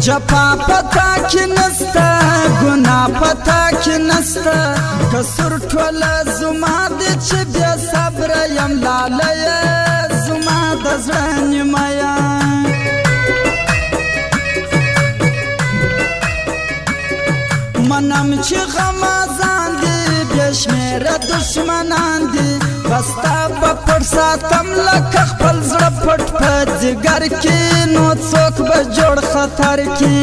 जपा पता की नस्ता गुना पता की नस्ता कसुर ठोला जुमा दे च बे सब्र यम लालय जुमा दजरन माया मनम ची गमazan दी बेशमेर दुश्मनान दी बस्ता बपर सातम लक खपल زړه پټ پټ جگر کی نو څوک به جوړ خطر کی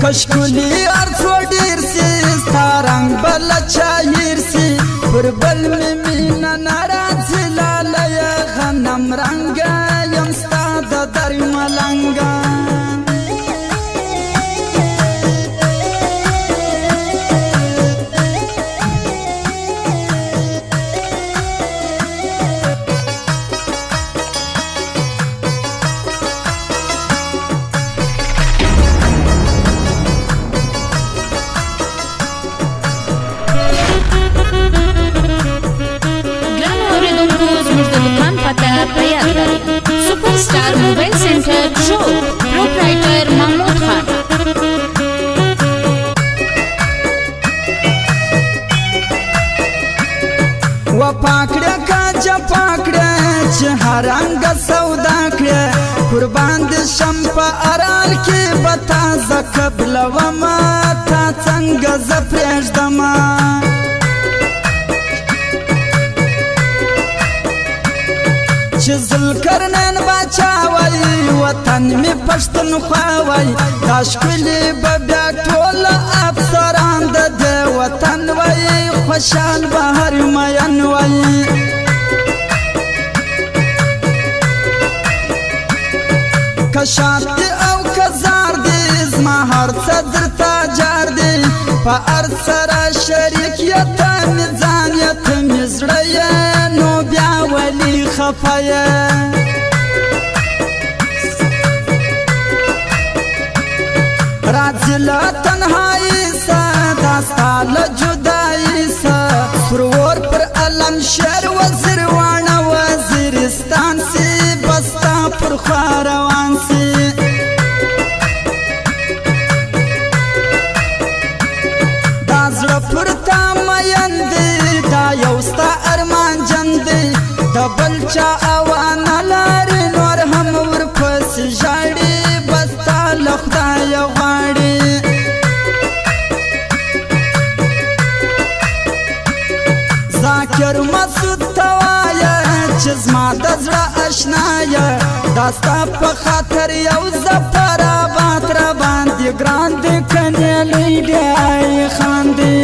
کشکولی ارڅو ډیر سی ستارنګ بل چایر سی پر بل می مینا ناراض لاله غنم رنگ یم ستا د در ملنګ सुपरस्टार मोबाइल सेंटर जो प्रोप्राइटर महमूद खान و پاکړه کا جپاکړه چې هرنګ سودا کړه قربان دې شم په ارال کې بتا زکبل و ما تا څنګه زپرېږدما چزل کرنن بچا وای وطن می پښتون خوای تاشکلی بیا ټول افسران د وطن وای خوشال بهر مین وای کشات او کزار دې زما هر صدر تاجر دې په ارسر شریک یته میزان یته مزړی نو بیا ولی خفایا راځلا تنهایی سا داستال جدائی سا سرور پر علم شهر وزیر وانا وزیرستان سی بستا پر خواروان سی دازر پر تامین دی دا یوستا ارمان جن دی دبل چا اوان لاري نور هم ورپس ژړي بستا لخدای غاړي ذاکر مسعود توایا چې زما د زړه آشنایا داستا په خاطر یو زفر آباد را باندې ګران دي کنه لیدای خاندي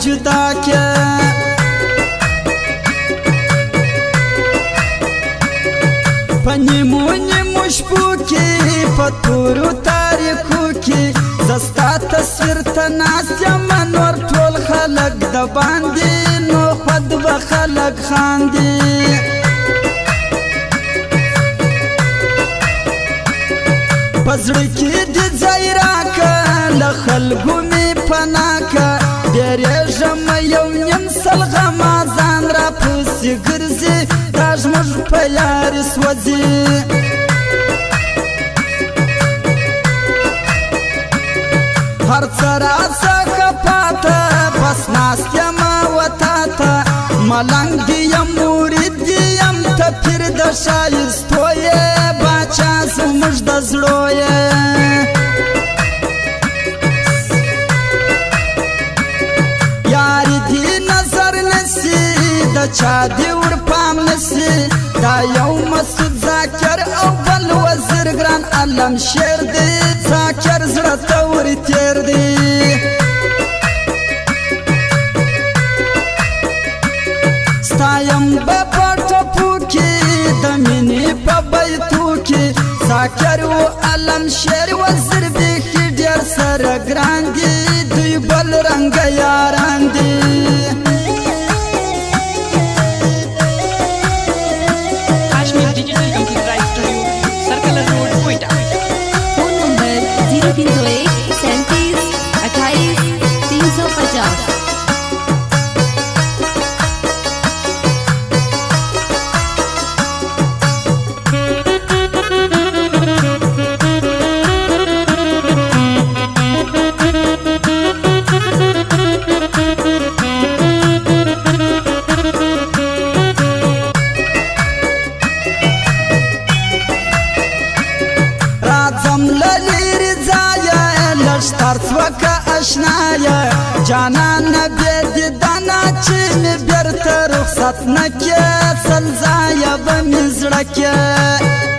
जुदा क्या पनिमो निमो शपो की पतुरु तारीखो की زستا تصویر تناسیا منور ټول خلق د باندې نو خود به خلق خاندي پزړه کې د ځای راکه له خلکو می پناکه بیرېږم یو نیم سل غمازان را پسې ګرځي دا زموږ په یارې سوځي هر څه راڅخه پاته بس ناست یم وتا ته ملنګ دي یم مرید دي یم ته پیر د ښایستو یې باچا زموږ د زړو یې یاري دي نظر نه چا دی ور پام نسی دا یو مسعود ذاکر او بل وزیر ګران علم شیر دی ذاکر زړه ته ور تیر دی ستایم به په ټپو کې د مینې په بیتو کې ذاکر و علم شیر وزیر بیخي ډېر سره ګران دي دوی بل رنګه یاران دي اشنایا جانان نبی دیدانا چی می بیرت رخصت نکی سلزایا بمی زڑکی